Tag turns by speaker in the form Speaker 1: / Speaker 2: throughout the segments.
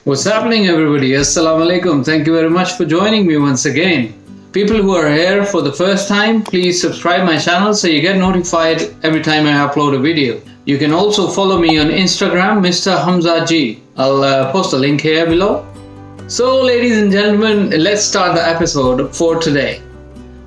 Speaker 1: What's happening, everybody? Assalamu alaikum. Thank you very much for joining me once again. People who are here for the first time, please subscribe my channel so you get notified every time I upload a video. You can also follow me on Instagram, Mr. Hamza G. I'll post a link here below. So, ladies and gentlemen, let's start the episode for today.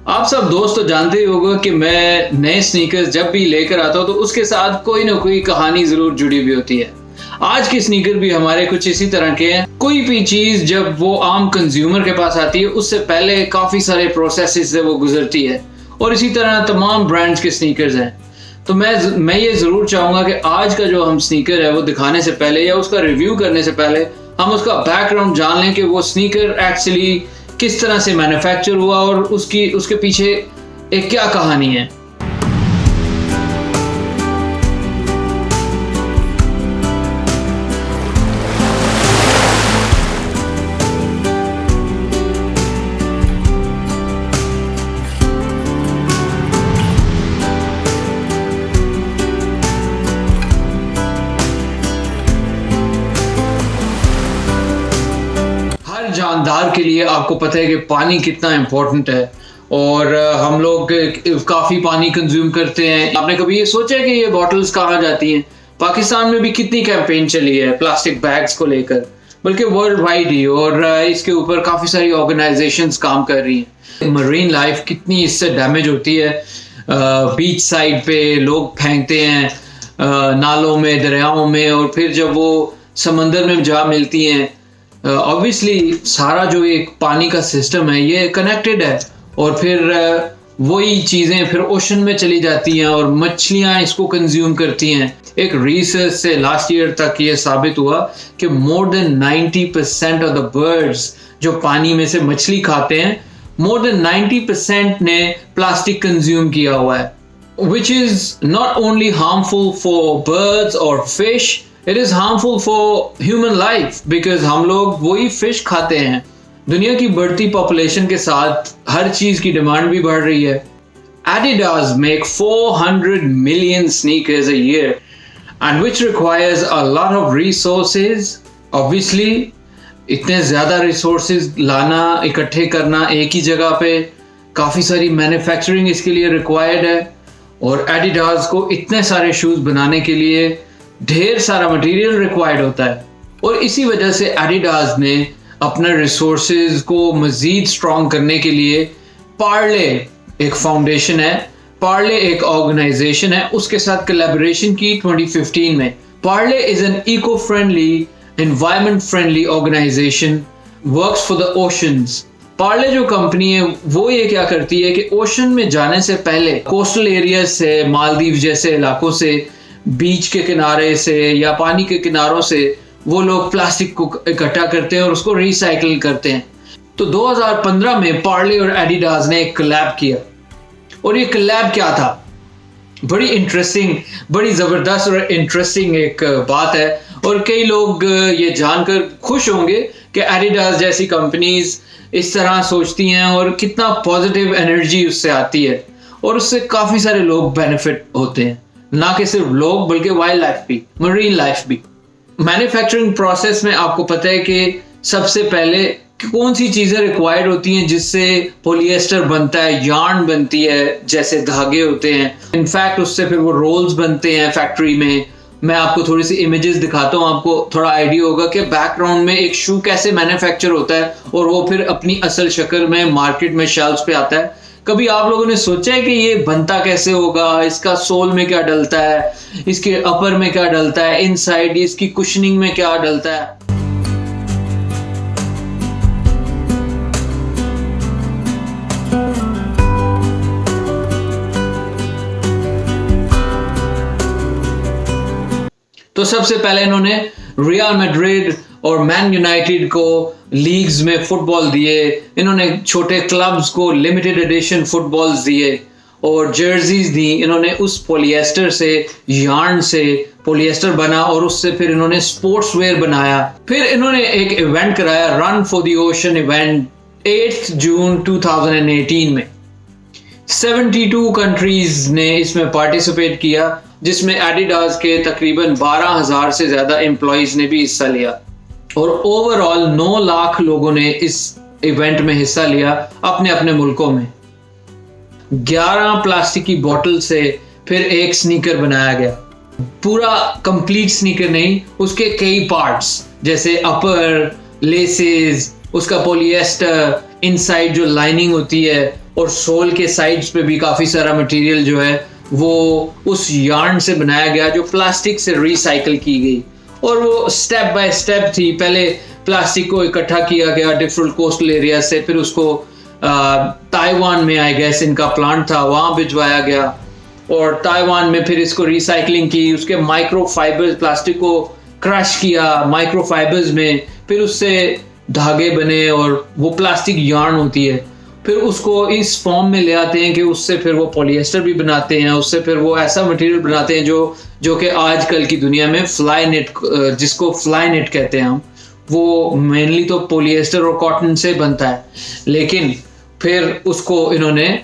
Speaker 1: आप सब दोस्त तो जानते ही होगा कि मैं नए sneakers जब भी लेकर आता हूँ तो उसके साथ कोई ना कोई कहानी जरूर जुड़ी हुई होती है। आज के स्नीकर भी हमारे कुछ इसी तरह के हैं। कोई भी चीज जब वो आम कंज्यूमर के पास आती है उससे पहले काफी सारे प्रोसेसेस से वो गुजरती है, और इसी तरह तमाम ब्रांड्स के स्नीकर्स हैं। तो मैं ये जरूर चाहूंगा कि आज का जो हम स्नीकर है वो दिखाने से पहले या उसका रिव्यू करने से पहले हम उसका बैकग्राउंड जान लें कि वो स्नीकर एक्चुअली किस तरह से मैन्युफैक्चर हुआ और उसके पीछे एक क्या कहानी है। जानदार के लिए आपको पता है कि पानी कितना इम्पोर्टेंट है, और हम लोग काफ़ी पानी कंज्यूम करते हैं। आपने कभी ये सोचा है कि ये बॉटल्स कहाँ जाती हैं? पाकिस्तान में भी कितनी कैंपेन चली है प्लास्टिक बैग्स को लेकर, बल्कि वर्ल्ड वाइड ही, और इसके ऊपर काफ़ी सारी ऑर्गेनाइजेशंस काम कर रही हैं। मरीन लाइफ कितनी इससे डैमेज होती है। बीच साइड पे लोग फेंकते हैं नालों में, दरियाओं में, और फिर जब वो समंदर में जा मिलती हैं, ऑब्वियसली सारा जो एक पानी का सिस्टम है ये कनेक्टेड है, और फिर वही चीज़ें फिर ओशन में चली जाती हैं और मछलियां इसको कंज्यूम करती हैं। एक रिसर्च से लास्ट ईयर तक ये साबित हुआ कि more than 90% of the birds जो पानी में से मछली खाते हैं, मोर देन 90% ने प्लास्टिक कंज्यूम किया हुआ है, which is not only harmful for birds और fish, it is harmful for human life, because हम लोग वही फिश खाते हैं। दुनिया की बढ़ती पॉपुलेशन के साथ हर चीज़ की डिमांड भी बढ़ रही है। Adidas make 400 million sneakers a year and which requires a lot of resources. Obviously, इतने ज़्यादा resources लाना, इकट्ठे करना एक ही जगह पे, काफ़ी सारी मैन्युफैक्चरिंग इसके लिए रिक्वायर्ड है, और Adidas को इतने सारे शूज़ बनाने के लिए ढेर सारा मटेरियल रिक्वायर्ड होता है। और इसी वजह से एडिडास ने अपने रिसोर्सेज को मज़ीद स्ट्रॉन्ग करने के लिए पार्ले एक फाउंडेशन है, पार्ले एक ऑर्गेनाइजेशन है, उसके साथ कोलैबोरेशन की 2015 में। Parley is an eco friendly, environment friendly organization, works for the oceans. Parley जो कंपनी है वो ये क्या करती है कि ओशन में जाने से पहले कोस्टल एरियाज से, मालदीव जैसे इलाकों से, बीच के किनारे से या पानी के किनारों से वो लोग प्लास्टिक को इकट्ठा करते हैं और उसको रिसाइकिल करते हैं। तो 2015 में पार्ले और एडिडास ने एक कोलैब किया, और ये कोलैब क्या था? बड़ी इंटरेस्टिंग, बड़ी ज़बरदस्त और इंटरेस्टिंग एक बात है, और कई लोग ये जानकर खुश होंगे कि एडिडास जैसी कंपनीज इस तरह सोचती हैं और कितना पॉजिटिव एनर्जी उससे आती है, और उससे काफ़ी सारे लोग बेनिफिट होते हैं, ना कि सिर्फ लोग बल्कि वाइल्ड लाइफ भी, मरीन लाइफ भी। मैन्युफैक्चरिंग प्रोसेस में आपको पता है कि सबसे पहले कौन सी चीज़ें रिक्वायर्ड होती हैं जिससे पॉलिएस्टर बनता है, यार्न बनती है, जैसे धागे होते हैं। इनफैक्ट उससे फिर वो रोल्स बनते हैं फैक्ट्री में। मैं आपको थोड़ी सी इमेजेस दिखाता हूँ, आपको थोड़ा आइडिया होगा कि बैकग्राउंड में एक शू कैसे मैन्युफैक्चर होता है और वो फिर अपनी असल शक्ल में मार्केट में शेल्फ्स पे आता है। कभी आप लोगों ने सोचा है कि ये बनता कैसे होगा? इसका सोल में क्या डलता है, इसके अपर में क्या डलता है, इनसाइड इसकी कुशनिंग में क्या डलता है? तो सबसे पहले इन्होंने रियल मैड्रिड और मैन यूनाइटेड को लीग्स में फुटबॉल दिए, इन्होंने छोटे क्लब्स को लिमिटेड एडिशन फुटबॉल्स दिए और जर्सीज दी। इन्होंने उस पॉलिएस्टर से, यार्न से पॉलिएस्टर बना और उससे फिर इन्होंने स्पोर्ट्स वेयर बनाया। फिर इन्होंने एक इवेंट कराया, run for the ocean event, 8 जून 2018 में। 72 कंट्रीज ने इसमें पार्टिसिपेट किया, जिसमें एडिडास के तकरीबन 12,000 से ज़्यादा एम्प्लॉयज़ ने भी हिस्सा लिया। और ओवरऑल 9 लाख लोगों ने इस इवेंट में हिस्सा लिया अपने अपने मुल्कों में। 11 प्लास्टिक की बोतल से फिर एक स्नीकर बनाया गया। पूरा कंप्लीट स्नीकर नहीं, उसके कई पार्ट्स जैसे अपर, लेसेस, उसका पॉलिएस्टर, इनसाइड जो लाइनिंग होती है और सोल के साइड्स पे भी काफ़ी सारा मटेरियल जो है वो उस यार्न से बनाया गया जो प्लास्टिक से रिसाइकल की गई। और वो स्टेप बाय स्टेप थी। पहले प्लास्टिक को इकट्ठा किया गया डिफरेंट कोस्टल एरिया से, फिर उसको ताइवान में आई गेस इनका प्लांट था, वहाँ भिजवाया गया और ताइवान में फिर इसको रिसाइकलिंग की, उसके माइक्रोफाइबर्स, प्लास्टिक को क्रश किया माइक्रोफाइबर्स में, फिर उससे धागे बने और वो प्लास्टिक यार्न होती है, फिर उसको इस फॉर्म में ले आते हैं कि उससे फिर वो पॉलिएस्टर भी बनाते हैं, उससे फिर वो ऐसा मटेरियल बनाते हैं जो कि आजकल की दुनिया में फ्लाई नेट, जिसको फ्लाई नेट कहते हैं हम, वो मेनली तो पॉलिएस्टर और कॉटन से बनता है, लेकिन फिर उसको इन्होंने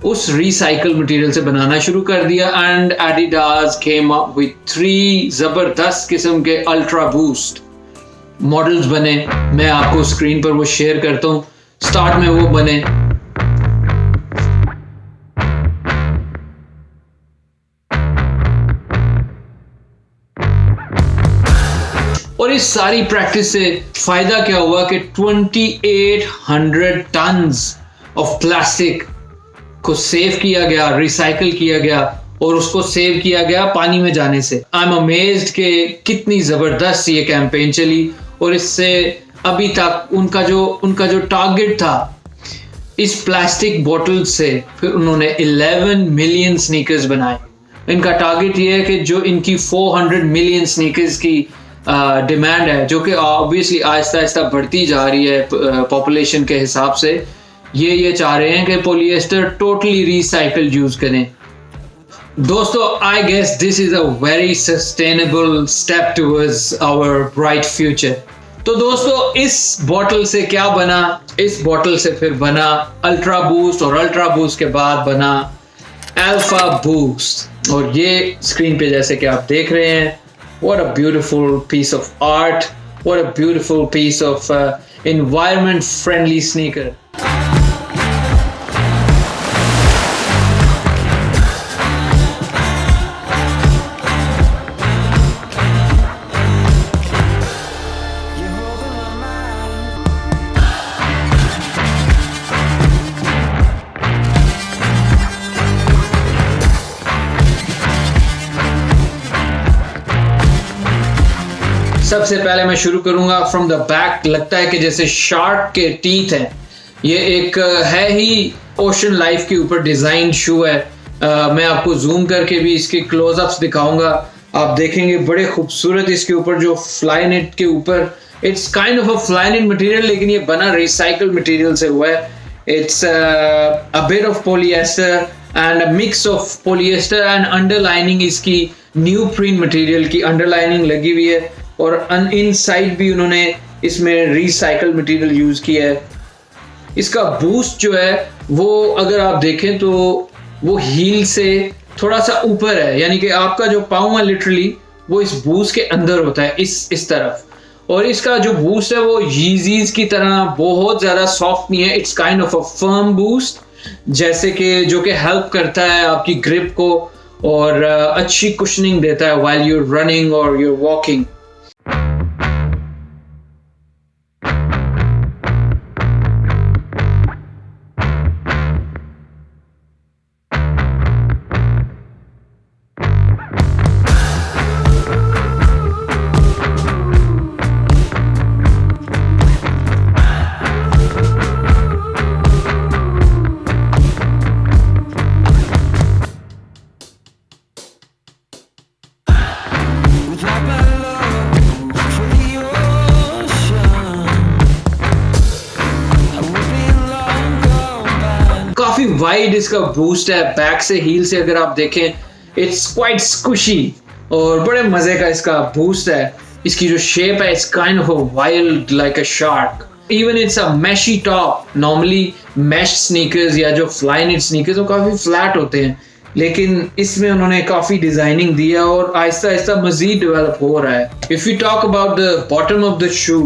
Speaker 1: उस रिसाइकल मटेरियल से बनाना शुरू कर दिया। And Adidas came up with 3 जबरदस्त किस्म के अल्ट्रा बूस्ट मॉडल्स बने। मैं आपको स्क्रीन पर वो शेयर करता हूँ। स्टार्ट में वो बने, और इस सारी प्रैक्टिस से फायदा क्या हुआ कि 2800 टन्स ऑफ प्लास्टिक को सेव किया गया, रिसाइकल किया गया और उसको सेव किया गया पानी में जाने से। आई एम अमेज्ड कि कितनी जबरदस्त ये कैंपेन चली और इससे अभी तक उनका जो टारगेट था इस प्लास्टिक बोतल से, फिर उन्होंने 11 मिलियन स्नीकर्स बनाए। इनका टारगेट ये है कि जो इनकी 400 मिलियन स्नीकर्स की डिमांड है, जो कि ऑब्वियसली आहिस्ता आहिस्ता बढ़ती जा रही है पॉपुलेशन के हिसाब से, ये चाह रहे हैं कि पॉलिएस्टर टोटली रिसाइकल यूज करें। दोस्तों, I guess this is a very sustainable step towards our bright future. तो दोस्तों, इस बॉटल से क्या बना? इस बॉटल से फिर बना अल्ट्रा बूस्ट और अल्ट्रा बूस्ट के बाद बना अल्फा बूस्ट। और ये स्क्रीन पे जैसे कि आप देख रहे हैं, what a beautiful piece of art, what a beautiful piece of environment friendly sneaker. सबसे पहले मैं शुरू करूंगा फ्रॉम द बैक। लगता है कि जैसे शार्क के टीथ हैं। ये एक है ही ओशन लाइफ के ऊपर डिजाइन शू है। मैं आपको जूम करके भी इसके क्लोजअप्स दिखाऊंगा। आप देखेंगे बड़े खूबसूरत इसके ऊपर जो फ्लाई नेट के ऊपर, it's kind of a fly net material, लेकिन ये बना रिसाइकल मटेरियल से हुआ है। It's a bit of polyester and a mix of polyester and underlining इसकी न्यू प्रिंट मटेरियल की अंडरलाइनिंग लगी हुई है और इनसाइड भी उन्होंने इसमें रिसाइकल मटेरियल यूज किया है। इसका बूस्ट जो है वो अगर आप देखें तो वो हील से थोड़ा सा ऊपर है, यानी कि आपका जो पाँव है लिटरली वो इस बूस्ट के अंदर होता है, इस तरफ। और इसका जो बूस्ट है वो यीजीज की तरह बहुत ज्यादा सॉफ्ट नहीं है। It's kind of a firm boost, जैसे कि जो कि हेल्प करता है आपकी ग्रिप को और अच्छी कुशनिंग देता है व्हाइल यू आर रनिंग और यू आर वॉकिंग। काफी वाइड इसका बूस्ट है, बैक से हील से अगर आप देखें इट्स क्वाइट स्क्विशी और बड़े मजे का इसका बूस्ट है। इसकी जो शेप है it's kind of a wild like a shark. Even it's a meshy top. Normally mesh sneakers या जो फ्लाई नेट स्नीकर्स वो काफी फ्लैट होते हैं, लेकिन इसमें उन्होंने काफ़ी डिज़ाइनिंग दिया और आहिस्ता आहिस्ता मज़ीद डेवलप हो रहा है। If you talk about the bottom of the shoe,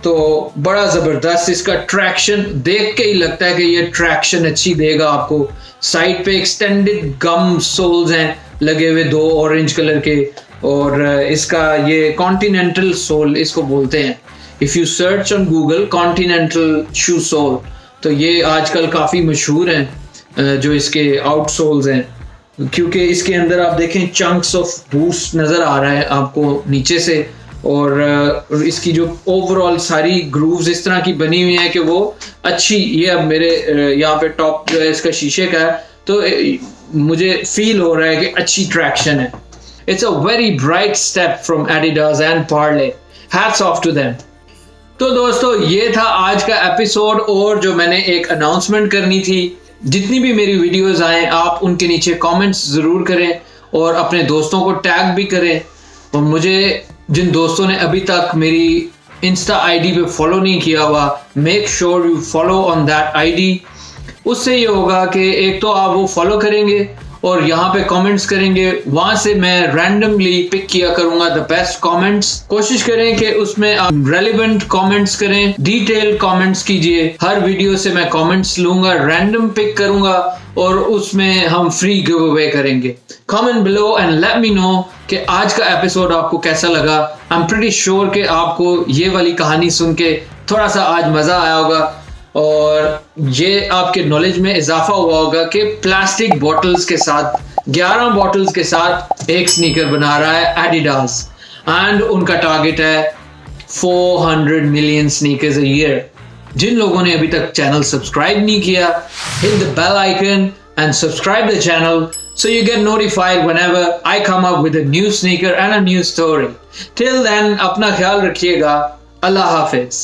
Speaker 1: तो बड़ा ज़बरदस्त इसका ट्रैक्शन देख के ही लगता है कि ये ट्रैक्शन अच्छी देगा आपको। साइड पे एक्सटेंडेड गम सोल्स हैं लगे हुए, 2 ऑरेंज कलर के, और इसका ये कॉन्टिनेंटल सोल इसको बोलते हैं। If you search on Google continental shoe sole, तो ये आजकल काफ़ी मशहूर हैं जो इसके आउट सोल्स हैं, क्योंकि इसके अंदर आप देखें चंक्स ऑफ बूस्ट नज़र आ रहा है आपको नीचे से, और इसकी जो ओवरऑल सारी ग्रूव्स इस तरह की बनी हुई हैं कि वो अच्छी, ये अब मेरे यहाँ पे टॉप जो है इसका शीशे का है, तो मुझे फील हो रहा है कि अच्छी ट्रैक्शन है। It's a very bright step from Adidas and Parley, hats off to them. तो दोस्तों ये था आज का एपिसोड, और जो मैंने एक अनाउंसमेंट करनी थी, जितनी भी मेरी वीडियोस आए आप उनके नीचे कमेंट्स ज़रूर करें और अपने दोस्तों को टैग भी करें। और मुझे जिन दोस्तों ने अभी तक मेरी इंस्टा आईडी पे फॉलो नहीं किया हुआ, make sure you follow on that ID. उससे ये होगा कि एक तो आप वो फॉलो करेंगे और यहाँ पे कमेंट्स करेंगे, वहां से मैं रैंडमली पिक किया करूंगा द बेस्ट कमेंट्स। कोशिश करें कि उसमें आप रेलिवेंट कमेंट्स करें, डिटेल कमेंट्स कीजिए। हर वीडियो से मैं कमेंट्स लूंगा, रैंडम पिक करूंगा और उसमें हम फ्री गिव अवे करेंगे। Comment below and let me know कि आज का एपिसोड आपको कैसा लगा। आई एम प्रीटी श्योर कि आपको ये वाली कहानी सुन के थोड़ा सा आज मजा आया होगा और ये आपके नॉलेज में इजाफा हुआ होगा कि प्लास्टिक बॉटल्स के साथ 11 बॉटल्स के साथ एक स्नीकर बना रहा है एडिडास, एंड उनका टारगेट है 400 मिलियन स्नीकर्स अ ईयर। जिन लोगों ने अभी तक चैनल सब्सक्राइब नहीं किया, hit the bell icon and subscribe the channel so you get notified whenever I come up with a new sneaker and a new story. Till then, अपना ख्याल रखिएगा। अल्लाह हाफिज।